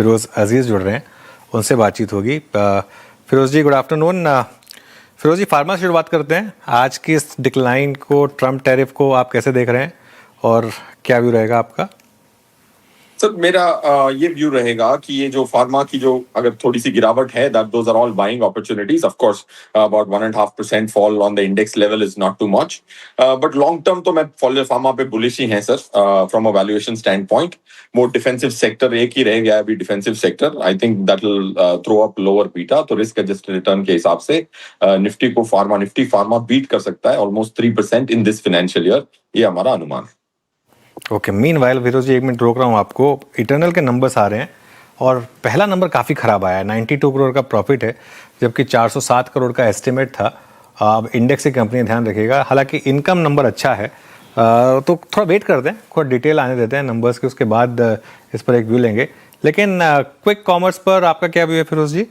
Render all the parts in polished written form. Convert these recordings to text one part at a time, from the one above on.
फिरोज़ अजीज़ जुड़ रहे हैं, उनसे बातचीत होगी। फिरोज़ जी गुड आफ्टरनून। फिरोज़ जी फार्मा से शुरुआत करते हैं। आज की इस डिक्लाइन को, ट्रम्प टैरिफ को आप कैसे देख रहे हैं और क्या व्यू रहेगा आपका? सर मेरा ये व्यू रहेगा कि ये जो फार्मा की जो अगर थोड़ी सी गिरावट है that those are all buying opportunities of course about 1.5% fall on the index level is not too much but long term तो मैं फार्मा पे बुलिश ही है sir from a valuation stand point. More defensive sector एक ही रह गया है अभी defensive sector. I think that will throw up lower beta. तो रिस्क एडजस्टेड रिटर्न के हिसाब से निफ्टी फार्मा बीट कर सकता है almost 3% in this financial year. ये हमारा अनुमान है। ओके, मीनवाइल फिरोज़ जी 1 मिनट रोक रहा हूँ आपको। इटर्नल के नंबर्स आ रहे हैं और पहला नंबर काफ़ी ख़राब आया है। 92 करोड़ का प्रॉफिट है जबकि 407 करोड़ का एस्टिमेट था। अब इंडेक्स की कंपनी ध्यान रखिएगा। हालांकि इनकम नंबर अच्छा है, तो थोड़ा वेट कर दें, थोड़ा डिटेल आने देते हैं नंबर्स के, उसके बाद इस पर एक व्यू लेंगे। लेकिन क्विक कॉमर्स पर आपका क्या व्यू है फिरोज़ जी?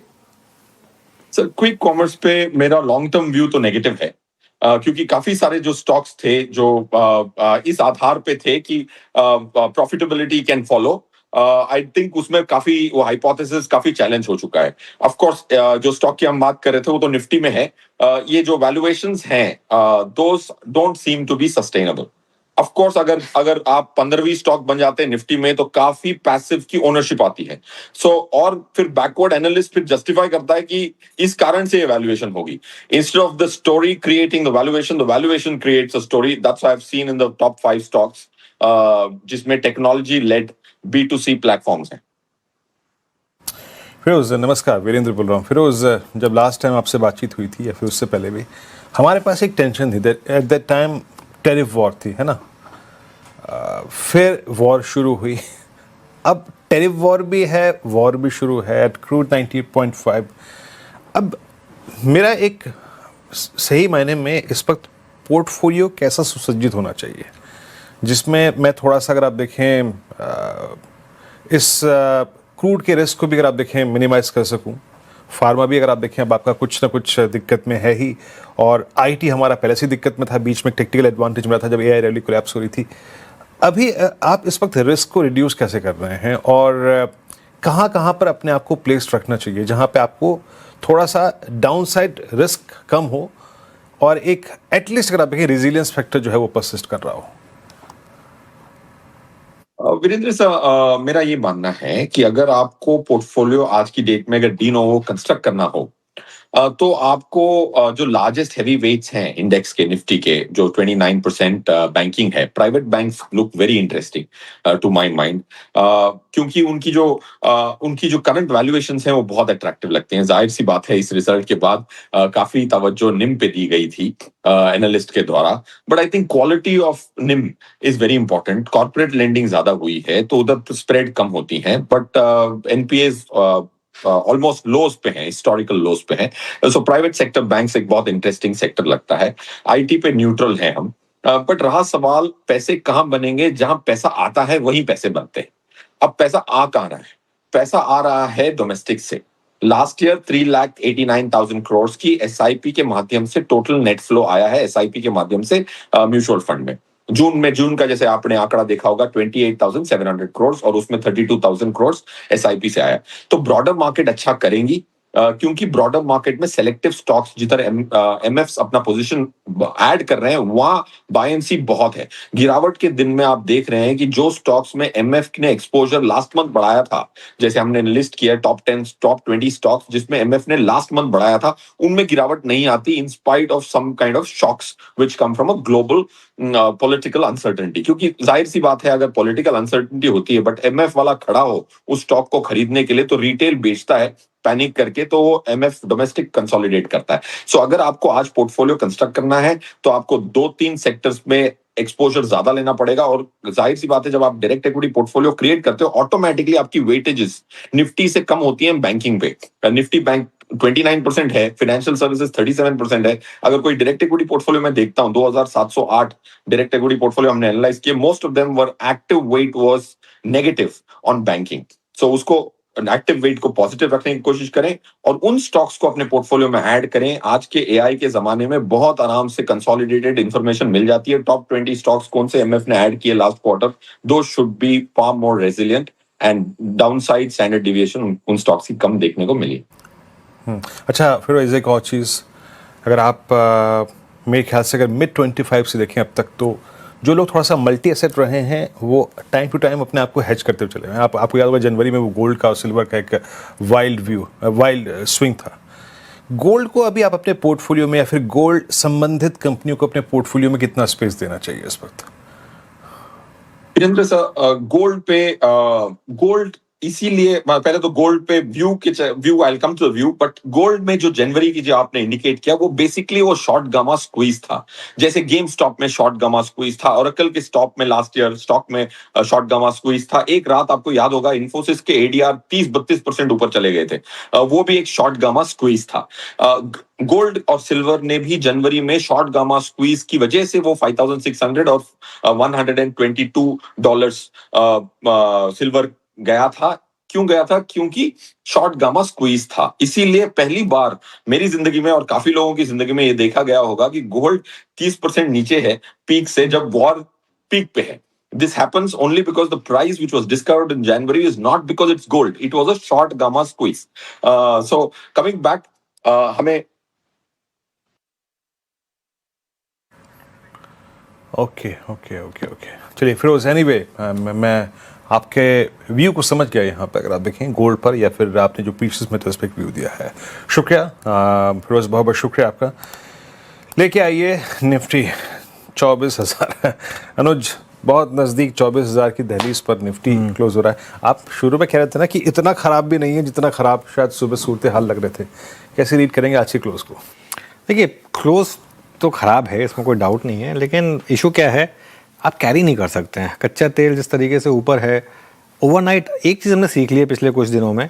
सर क्विक कॉमर्स पे मेरा लॉन्ग टर्म व्यू तो नेगेटिव है क्योंकि काफी सारे जो स्टॉक्स थे जो इस आधार पे थे कि profitability can follow. I think उसमें काफी वो हाइपोथेसिस काफी चैलेंज हो चुका है। ऑफ कोर्स जो स्टॉक की हम बात कर रहे थे वो तो निफ्टी में है। ये जो वैल्यूएशंस हैं those don't seem to be sustainable. Of course अगर अगर आप 15वीं स्टॉक बन जाते हैं निफ्टी में तो काफी पैसिव की ओनरशिप आती है। और फिर बैकवर्ड एनालिस्ट फिर जस्टिफाई करता है कि इस कारण से वैल्यूएशन होगी। Instead of the story creating the valuation creates a story. That's why I have seen in the top 5 stocks जिसमें टेक्नोलॉजी लेड B2C प्लेटफॉर्म्स हैं। फिरोज़ नमस्कार, वीरेंद्र बोल रहा हूँ। फिरोज़ जब लास्ट टाइम आपसे बातचीत हुई थी या फिर उससे पहले भी हमारे पास एक टेंशन थी। At that time tariff war थी, है ना। फिर वॉर शुरू हुई। अब टैरिफ वॉर भी है, वॉर भी शुरू है एट क्रूड 98.5। अब मेरा एक सही मायने में इस वक्त पोर्टफोलियो कैसा सुसज्जित होना चाहिए जिसमें मैं थोड़ा सा, अगर आप देखें इस क्रूड के रिस्क को भी अगर आप देखें मिनिमाइज कर सकूं। फार्मा भी अगर आप देखें अब आपका कुछ ना कुछ दिक्कत में है ही, और आईटी हमारा पहले से दिक्कत में था, बीच में टेक्निकल एडवांटेज मिला था जब एआई रैली कोलैप्स हो रही थी। अभी आप इस वक्त रिस्क को रिड्यूस कैसे कर रहे हैं और कहाँ कहाँ पर अपने आप को प्लेस्ड रखना चाहिए जहाँ पे आपको थोड़ा सा डाउनसाइड रिस्क कम हो और एक एटलीस्ट अगर आप देखें रेजिलियंस फैक्टर जो है वो परसिस्ट कर रहा हो? वीरेंद्र सर मेरा ये मानना है कि अगर आपको पोर्टफोलियो आज की डेट में अगर डी नोवो कंस्ट्रक्ट करना हो तो आपको जो लार्जेस्ट हैवी वेट्स हैं इंडेक्स के निफ्टी के जो 29% बैंकिंग है, private banks look very interesting to my mind क्योंकि उनकी जो करंट वैल्यूएशंस हैं वो बहुत अट्रैक्टिव लगते हैं। जाहिर सी बात है इस रिजल्ट के बाद काफी तवज्जो निम पे दी गई थी एनालिस्ट के द्वारा। But I think quality of NIM is very important. Corporate lending ज्यादा हुई है तो उधर स्प्रेड कम होती है, बट एनपीएस ऑलमोस्ट लोज पे हैं, हिस्टोरिकल लोज पे हैं। सो प्राइवेट सेक्टर बैंक्स एक बहुत इंटरेस्टिंग सेक्टर लगता है। आईटी पे न्यूट्रल है हम। बट रहा सवाल पैसे कहाँ बनेंगे, जहां पैसा आता है वहीं पैसे बनते हैं। अब पैसा आ कहाँ रहा है? पैसा आ रहा है डोमेस्टिक से। लास्ट ईयर 3,89,000 करोड़ की एसआईपी के माध्यम से टोटल नेट फ्लो आया है, एसआईपी के माध्यम से म्यूचुअल फंड में। जून का जैसे आपने आंकड़ा देखा होगा 28,700 करोड़ और उसमें 32,000 करोड़ एसआईपी से आया। तो ब्रॉडर मार्केट अच्छा करेंगी क्योंकि ब्रॉडर मार्केट में सेलेक्टिव स्टॉक्स जिधर एमएफ्स अपना पोजीशन ऐड कर रहे हैं वहां बायंसी बहुत है। गिरावट के दिन में आप देख रहे हैं कि जो स्टॉक्स में एमएफ ने एक्सपोजर लास्ट मंथ बढ़ाया था, जैसे हमने लिस्ट किया टॉप 10 टॉप 20 स्टॉक्स जिसमें एमएफ ने लास्ट मंथ बढ़ाया था, उनमें गिरावट नहीं आती in spite of some kind of shocks which come from a global political uncertainty. क्योंकि जाहिर सी बात है अगर पॉलिटिकल अनसर्टेनिटी होती है बट एमएफ वाला खड़ा हो उस स्टॉक को खरीदने के लिए तो रिटेल बेचता है पैनिक करके, तो वो एमएफ डोमेस्टिक कंसोलिडेट करता है। सो अगर आपको आज पोर्टफोलियो कंस्ट्रक्ट करना है तो आपको 2-3 सेक्टर्स में एक्सपोजर ज्यादा लेना पड़ेगा। और जाहिर सी बात है जब आप डायरेक्ट इक्विटी पोर्टफोलियो क्रिएट करते हो ऑटोमेटिकली आपकी वेटेजेस निफ्टी से कम होती है बैंकिंग पे। निफ्टी बैंक 29% है, फाइनेंशियल सर्विसेज 37% है। अगर कोई डायरेक्ट इक्विटी पोर्टफोलियो में देखता हूं 2708 डायरेक्ट इक्विटी पोर्टफोलियो हमने एनालाइज किए, most of them were active weight was negative on banking. So उसको एक्टिव वेट को पॉजिटिव रखने की कोशिश करें और उन स्टॉक्स को अपने पोर्टफोलियो में ऐड करें। आज के एआई के जमाने में बहुत आराम से कंसोलिडेटेड इंफॉर्मेशन मिल जाती है। टॉप 20 स्टॉक्स कौन से एमएफ ने ऐड किए लास्ट क्वार्टर, दो should be far more resilient. And downside standard deviation उन स्टॉक्स की कम देखने को मिली। अच्छा, फिर एक और चीज़, अगर आप मेरे ख्याल से अगर मिड 25 से देखें अब तक, तो जो लोग थोड़ा सा मल्टी एसेट रहे हैं वो टाइम टू टाइम अपने आप को हेज करते हुए चले हैं। आपको याद होगा जनवरी में वो गोल्ड का और सिल्वर का एक वाइल्ड स्विंग था। गोल्ड को अभी आप अपने पोर्टफोलियो में या फिर गोल्ड संबंधित कंपनियों को अपने पोर्टफोलियो में कितना स्पेस देना चाहिए इस वक्त? वीरेंद्र सर, गोल्ड इसीलिए पहले तो गोल्ड पे view I come to the view, but gold में जो जनवरी की जो आपने इंडिकेट किया वो बेसिकली वो शॉर्ट गामा स्क्वीज था। जैसे गेम स्टॉक में शॉर्ट गामा स्क्वीज था, ओरेकल के स्टॉक में लास्ट ईयर स्टॉक में शॉर्ट गामा स्क्वीज था। एक रात आपको याद होगा इन्फोसिस के एडीआर 30-32% ऊपर चले गए थे, वो भी एक शॉर्ट गामा स्क्वीज था। गोल्ड और सिल्वर ने भी जनवरी में शॉर्ट गामा स्क्वीज की वजह से वो 5600 और $122 सिल्वर गया था। क्यों गया था? क्योंकि शॉर्ट गामा स्क्वीज था। इसीलिए पहली बार मेरी जिंदगी में और काफी लोगों की जिंदगी में ये देखा गया होगा कि गोल्ड 30% नीचे है पीक से, जब वॉर पीक पे है। This happens only because the price which was discovered in January is not because it's gold. It was a short gamma squeeze. So coming back, हमें ओके, चलिए फिरोज, एनीवे मैं आपके व्यू को समझ गया यहाँ पे, अगर आप देखें गोल्ड पर या फिर आपने जो पीसेस में रेस्पेक्ट व्यू दिया है। शुक्रिया फिरोज, बहुत बहुत शुक्रिया आपका। लेके आइए निफ्टी 24,000। अनुज, बहुत नज़दीक 24,000 की दहलीज पर निफ्टी क्लोज हो रहा है। आप शुरू में कह रहे थे ना कि इतना ख़राब भी नहीं है जितना ख़राब शायद सुबह सूरत हाल लग रहे थे। कैसे रीड करेंगे आज की क्लोज को? देखिए, क्लोज तो ख़राब है, इसमें कोई डाउट नहीं है, लेकिन इशू क्या है, आप कैरी नहीं कर सकते हैं। कच्चा तेल जिस तरीके से ऊपर है, ओवरनाइट एक चीज़ हमने सीख ली है पिछले कुछ दिनों में,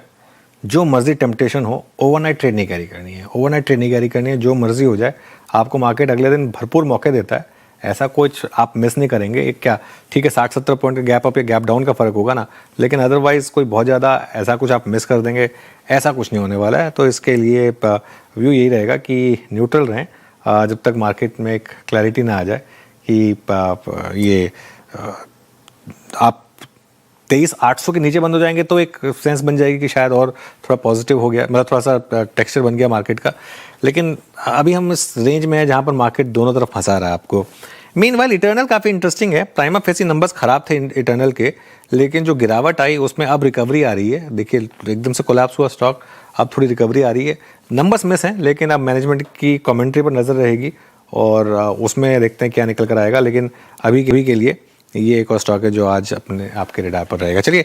जो मर्जी टेम्पटेशन हो, ओवरनाइट ट्रेड नहीं कैरी करनी है। ओवरनाइट ट्रेड नहीं कैरी करनी है, जो मर्जी हो जाए, आपको मार्केट अगले दिन भरपूर मौके देता है। ऐसा कुछ आप मिस नहीं करेंगे। एक क्या, ठीक है, 60-70 पॉइंट का गैप अप या गैप डाउन का फ़र्क होगा ना, लेकिन अदरवाइज़ कोई बहुत ज़्यादा ऐसा कुछ आप मिस कर देंगे, ऐसा कुछ नहीं होने वाला है। तो इसके लिए व्यू यही रहेगा कि न्यूट्रल रहें जब तक मार्केट में एक क्लैरिटी ना आ जाए कि ये आप 23,800 के नीचे बंद हो जाएंगे तो एक सेंस बन जाएगी कि शायद और थोड़ा पॉजिटिव हो गया, मतलब थोड़ा सा टेक्सचर बन गया मार्केट का। लेकिन अभी हम इस रेंज में हैं जहाँ पर मार्केट दोनों तरफ फंसा रहा है आपको। मीनवाइल इटर्नल काफ़ी इंटरेस्टिंग है। प्राइमा फेसी नंबर्स खराब थे इटर्नल के, लेकिन जो गिरावट आई उसमें अब रिकवरी आ रही है। देखिए, एकदम से कोलैप्स हुआ स्टॉक, अब थोड़ी रिकवरी आ रही है। नंबर्स मिस हैं, लेकिन अब मैनेजमेंट की कमेंट्री पर नज़र रहेगी और उसमें देखते हैं क्या निकल कर आएगा। लेकिन अभी के लिए ये एक और स्टॉक है जो आज अपने आपके रेडार पर रहेगा। चलिए